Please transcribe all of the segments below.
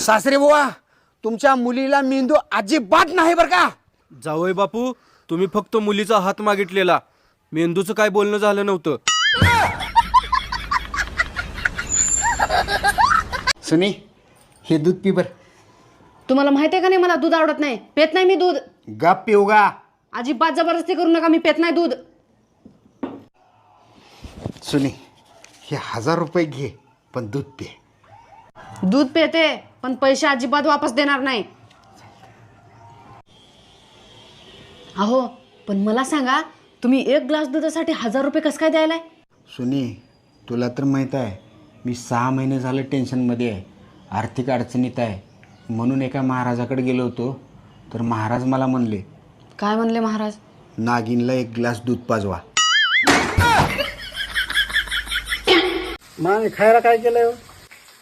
सासरे बुवा, तुमच्या मुलीला मेंदू अजिबात नाही बरं का. जावई बापू, तुम्ही फक्त मुलीचा हात मागितलेला, मेंदूचं काय बोलणं झालं नव्हतं. सुनी, हे दूध पी बर. तुम्हाला माहिती आहे का नाही मला दूध आवडत नाही, पेत नाही मी दूध. गप पिऊ गा. अजिबात जबरदस्ती करू नका, मी पेत नाही दूध. सुनी, हे 1000 रुपये घे, पण दूध पे. दूध पेते पण पैसे अजिबात वापस देणार नाही. अहो पण मला सांगा, तुम्ही 1 ग्लास दुधासाठी 1000 रुपये कसं काय द्यायलाय? सुनी, तुला तर माहीत आहे मी 6 महिने झालं टेन्शनमध्ये आहे, आर्थिक अडचणीत आहे. म्हणून एका महाराजाकडे गेलो होतो, तर महाराज मला म्हणले. काय म्हणले महाराज? नागिनला 1 ग्लास दूध पाजवा. मामी खायला काय केलंय?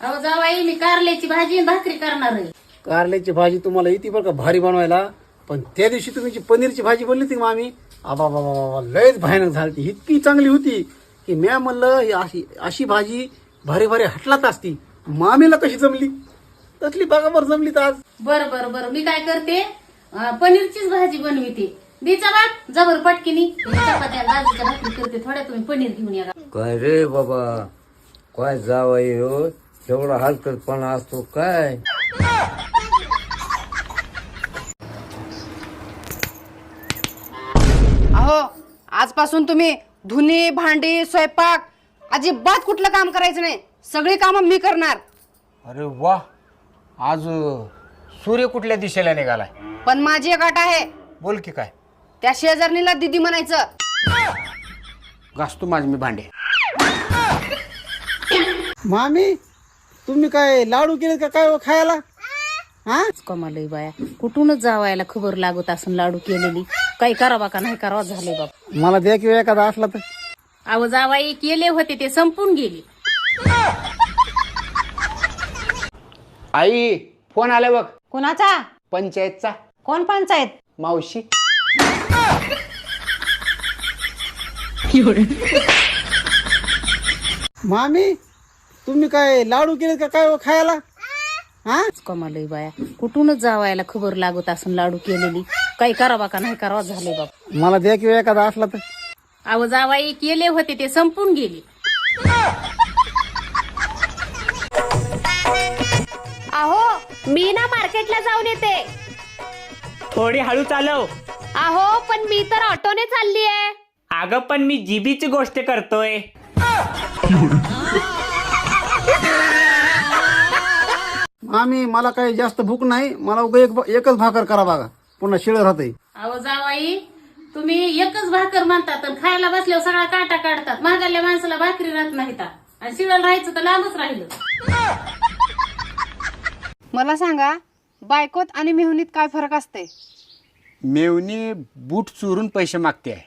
अहो जावाई, मी कारल्याची भाजी आणि भाकरी करणार आहे. कारल्याची भाजी तुम्हाला येते बरं का भारी बनवायला, पण त्या दिवशी तुम्ही जी पनीरची भाजी बनली होती मामी, आबा बाबा बाबा लयच भयानक झाली. इतकी चांगली होती की म्या म्हणलं ही अशी अशी भाजी भारी भारी हटलात असती. मामीला कशी जमली? तसली बघाबर जमली तर आज. बरं बरं बरं, मी काय करते, पनीरचीच भाजी बनविते. दिचा बाप जबर पटकिनी चपात्या भाजीच्या भाकरी करते. थोड्या तुम्ही पनीर घेऊन या. काय रे बाबा, काय जावई हो, एवढा हलकटपणा असतो काय? अहो आजपासून तुम्ही धुनी भांडी स्वयंपाक अजिबात कुठलं काम करायचं नाही. सगळी कामं मी करणार. अरे वा, आज सूर्य कुठल्या दिशेला निघालाय? पण माझी एक अट आहे. बोल की काय? त्या शेजारणीला दीदी म्हणायचं. घासतो माझे मी भांडे. मामी तुम्ही काय लाडू केले का काय हो खायला? हा कमालय बाया, कुठूनच जावायला खबर लागत असून लाडू केलेली. काही करावा का नाही करावा झाले बाप. मला द्या किंवा एखादा असला तर. अहो जावाई, केले होते ते संपून गेले. आई, फोन आला बघ. कोणाचा? पंचायतचा. कोण पंचायत? मावशी. मामी तुम्ही काय लाडू केले का काय हो खायला? हा कमालय बाया, कुठूनच जावायला खबर लागत असून लाडू केलेली. काही करावा का नाही करावा झाले बाप. मला द्या किंवा एखादा असला तर. अहो जावाई, केले होते ते संपून गेले. अहो मी ना मार्केटला जाऊन येते. थोडी हळू चालव. अहो पण मी तर ऑटोने चालली आहे. अगं पण मी जीबीची गोष्ट करतोय. मामी मला काही जास्त भूक नाही, मला एकच भाकर करा बघा, पुन्हा शिळ राहते. अहो जावाई, तुम्ही एकच भाकर म्हणतात आणि खायला बसल्यावर सगळा काटा काढतात. महागाल्या माणसाला भाकरी राहत नाहीत आणि शिळं राहायचं तर लांबच राहिलं. मला सांगा, बायकोत आणि मेहुनीत काय फरक असते? मेवणी बूट चोरून पैसे मागते आहे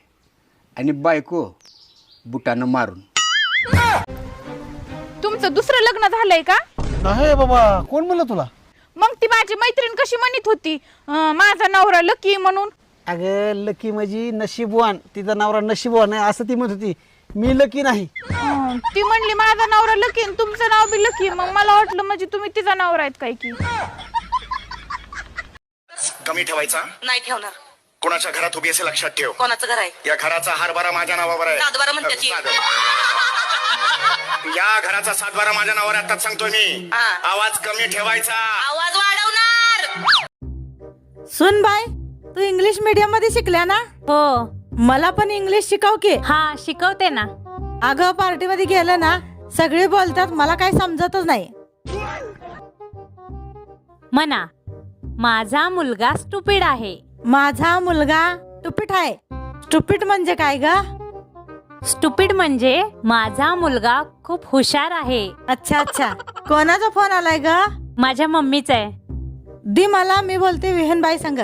आणि बायको बुटानं मारून. तुमचं दुसरं लग्न झालंय का? नाही बाबा, कोण म्हणलं तुला? मग ती माझी मैत्रीण कशी म्हणत होती माझा नवरा लकी म्हणून? अगं लकी म्हणजे नशीबवान, तिचा नवरा नशीबवान आहे असं ती म्हणत होती. मी लकी नाही. ती म्हणली माझा नवरा लकी आणि तुमचं नाव बी लकी. मग मला वाटलं म्हणजे तुम्ही तिचा नवरा आहेत काय की. कमी ठेवायचा नाही ठेवणार. कोणाच्या घरात उभी असेल लक्षात ठेव. कोणाचं घर आहे? या घराचा हारबारा माझ्या नावावर आहे. सातबारा म्हणतात की. या घराचा 7-12 माझ्या नावावर आहे. आताच सांगतोय मी. आवाज कमी ठेवायचा. आवाज वाढवणार. सुन बाय, तू इंग्लिश मीडियम मध्ये शिकल्या ना? हो. मला पण इंग्लिश शिकव की. हा शिकवते ना. अगं पार्टी मध्ये गेलं ना, सगळे बोलतात, मला काही समजतच नाही. म्हणा, माझा मुलगा स्टुपिड आहे. माझा मुलगा स्टुपिड आहे. स्टुपिड म्हणजे काय ग? स्टुपिड म्हणजे माझा मुलगा खूप हुशार आहे. अच्छा अच्छा. कोणाचा फोन आलाय ग? माझ्या मम्मीचा आहे. दी मला, मी बोलते विहनबाई संग.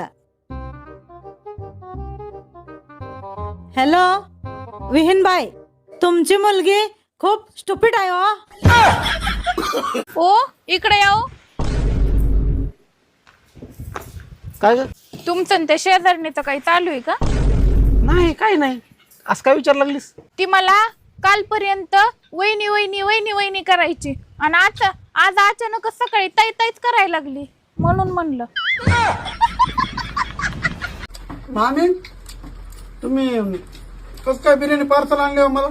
हॅलो विहीनबाई, तुमची मुलगी खूप स्टुपिड आहे हो. ओ इकडे याओ. काय ग? तुमचं आणि त्या शेजारणीचं काही चालू आहे का? नाही, काही नाही. असं काय विचार लागलीस? ती मला कालपर्यंत वहिनी वहिनी वहिनी वहिनी करायची आणि आज अचानकच सकाळी ताई ताईच करायला लागली म्हणून म्हणलं. मामी तुम्ही कसं काय बिर्याणी पार्सल आणले मला?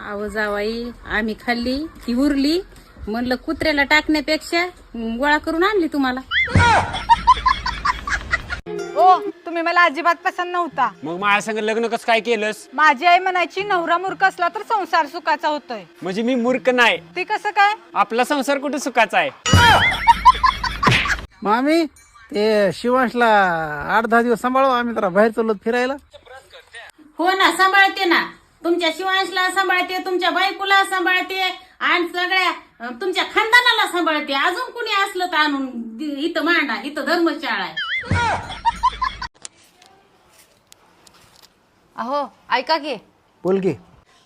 अहो जावाई आम्ही खाल्ली ती उरली म्हणलं कुत्र्याला टाकण्यापेक्षा गोळा करून आणली तुम्हाला. ओ तुम्ही मला अजिबात पसंत नव्हता. मग माझ्या संग लग्न कसं काय केलंस? माझी आई म्हणायची नवरा मूर्ख असला तर संसार सुखाचा होतोय. म्हणजे मी मूर्ख नाही, ते कसं काय? आपला संसार कुठे सुखाचा आहे? मामी ते शिवांशला 8-10 दिवस सांभाळू, आम्ही जरा बाहेर चाललो फिरायला. हो ना सांभाळते ना, तुमच्या शिवांशला सांभाळते, तुमच्या बायकोला सांभाळते आणि सगळ्या तुमच्या खानदानाला सांभाळते. अजून कुणी असलं तर आणून इथं मांडा, इथं धर्मशाळा आहे. अहो ऐका की, बोल की.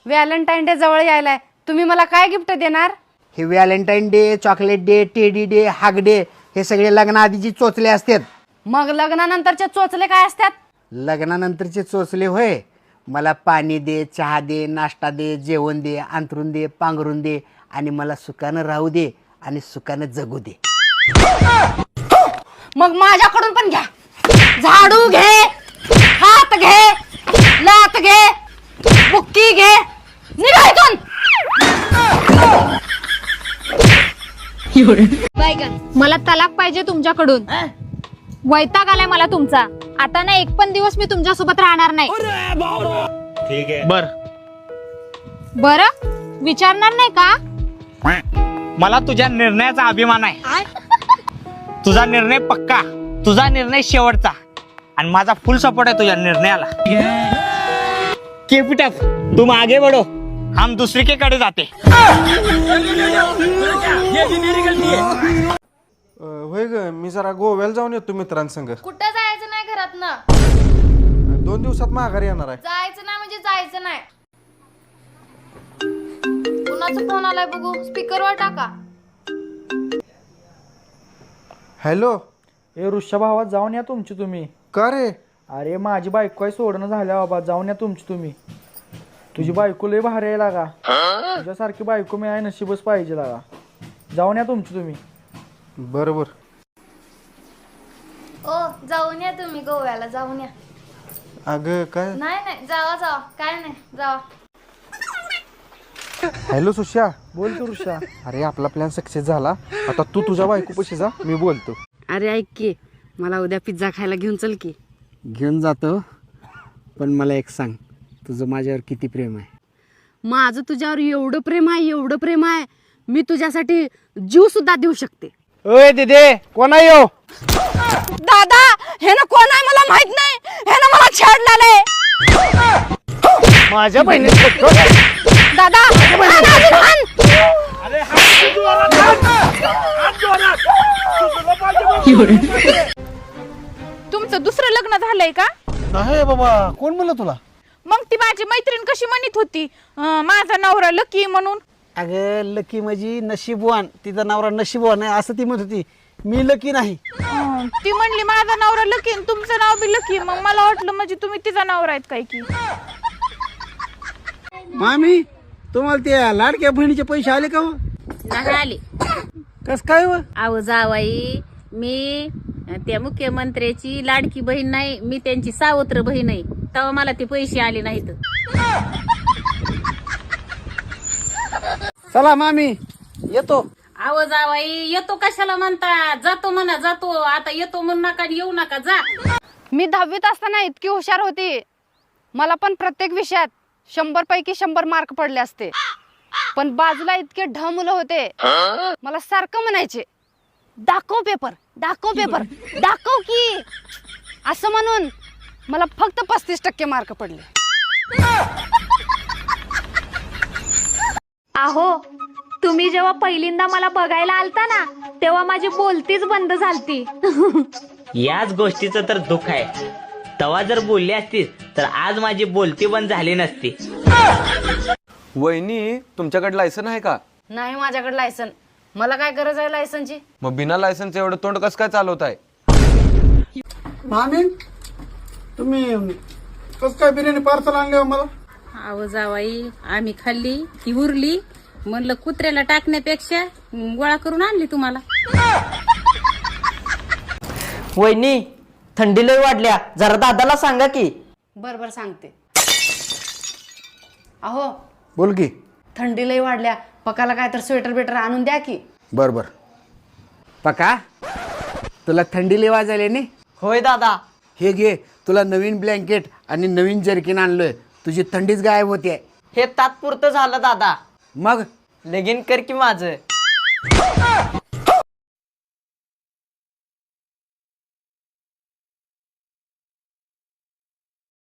व्हॅलेंटाईन डे जवळ यायलाय, तुम्ही मला काय गिफ्ट देणार? हे Valentine day, chocolate day, teddy day, हाग डे हे सगळे लग्नाआधीची चोचले असतात. मग लग्नानंतरचे चोचले काय असतात? लग्नानंतरचे चोचले होय, मला पाणी दे, चहा दे, नाश्ता दे, जेवण दे, अंथरून दे, पांघरून दे आणि मला सुखानं राहू दे आणि सुखानं जगू दे. मग माझ्याकडून पण घ्या. झाडू घे, हात घे, लात घे, बुक्की घे, निघा इथून. मला तलाक पाहिजे तुमच्याकडून. वैताग आलाय मला तुमचा. आता ना एक पण दिवस मी तुमच्या सोबत राहणार नाही. ठीक आहे. बरं विचारणार नाही का? मला तुझ्या निर्णयाचा अभिमान आहे. तुझा निर्णय पक्का, तुझा निर्णय शेवटचा आणि माझा फुल सपोर्ट आहे तुझ्या निर्णयाला. कीप इट अप, तुम आगे बढ़ो, हम दुसरी के कडे जाते. होय ग, मी जरा गोव्याला जाऊन येतो मित्रांसंग. कुठं जायचं नाही घरातनं. 2 दिवसात माघारी येणार आहे. जायचं नाही म्हणजे जायचं नाही. कुणाचा फोन आलाय बघू, स्पीकरवर टाका. हॅलो. ए ऋषा भावा, जाऊन या तुमची तुम्ही. का रे? अरे माझी बायको सोडणं झाल्या बाबा, जाऊन या तुमची तुम्ही. तुझी बायको लय भारी आहे लागा. तुझ्यासारखी बायको मी आहे, नशीबच पाहिजे लागा. जाऊन या तुमची तुम्ही. बरोबर. ओ जाऊन या तुम्ही गोव्याला, जाऊन या. अगं काय? नाही जावा जावा, काय नाही जावा. हॅलो सुश्या. बोल तू ऋषा. अरे आपला प्लॅन सक्सेस झाला, आता तू तुझ्या बायकोपाशी जा, मी बोलतो. अरे ऐक की, मला उद्या पिझ्झा खायला घेऊन चल की. घेऊन जातो, पण मला एक सांग, तुझं माझ्यावर किती प्रेम आहे? माझं तुझ्यावर एवढं प्रेम आहे, एवढं प्रेम आहे, मी तुझ्यासाठी जीव सुद्धा देऊ शकते. ओय दिदे, कोण आहे यो? दादा हे ना कोण आहे मला माहित नाही, हे ना मला छेडलाय. माझ्या बहिणी दादा तुमचं दुसरं लग्न झालंय का? नाही बाबा, कोण म्हणलं तुला? मग ती माझी मैत्रीण कशी म्हणत होती माझा नवरा लकी म्हणून. अगं लकी म्हणजे नशीबवान, तिचा नवरा नशीबवान आहे असं ती म्हणत होती. मी लकी नाही. ती म्हणली माझा नवरा लकी आणि तुमचं नाव बी लकी. मग मला वाटलं म्हणजे तुम्ही तिचा नवरा आहेत काय की. मामी तुम्हाला त्या लाडक्या बहिणीचे पैसे आले का? नाही आले. कस काय हो? अहो जावाई, मी त्या मुख्यमंत्र्याची लाडकी बहीण नाही, मी त्यांची सावत्र बहीण आहे, तेव्हा मला ते पैसे आले नाहीत. चला मामी येतो. अहो जावाई, येतो कशाला म्हणता? जातो म्हणा, जातो. आता येतो म्हणू नका, येऊ नका, जा. मी 10वीत असताना इतकी हुशार होती, मला पण प्रत्येक विषयात 100 पैकी 100 मार्क पडले असते. पण बाजूला इतके ढ मुलं होते, मला सारखं म्हणायचे दाखव पेपर, दाखव पेपर, दाखव की, असं म्हणून मला फक्त 35% मार्क पडले. अहो तुम्ही जेव्हा पहिल्यांदा मला बघायला आलता ना, तेव्हा माझी बोलतीच बंद झालती. याच गोष्टीचं तर दुःख आहे. तेव्हा जर बोलली असतीस तर आज माझी बोलती बंद झाली नसती. वहिनी, तुमच्याकडे लायसन आहे का? नाही माझ्याकडे लायसन. मला काय गरज आहे लायसनची? मग बिना लायसनचं एवढं तोंड कसं काय चालवताय? मामी तुम्ही कसं काय बिर्याणी पार्सल आणले मला? अहो जावाई, आम्ही खाल्ली ती उरली म्हणलं कुत्र्याला टाकण्यापेक्षा गोळा करून आणली तुम्हाला. वहिनी थंडी लय वाढल्या, जरा दादाला सांगा की. बर बर सांगते. अहो बोल की. थंडी लई वाढल्या, पकाला काय तर स्वेटर बेटर आणून द्या की. बर बर. पका तुला थंडी लय वाजायला नाही? होय दादा. हे घे, तुला नवीन ब्लँकेट आणि नवीन जर्किन आणलोय. तुझी थंडीच गायब होते. हे तात्पुरतं झालं दादा. मग लगीन कर की माझं.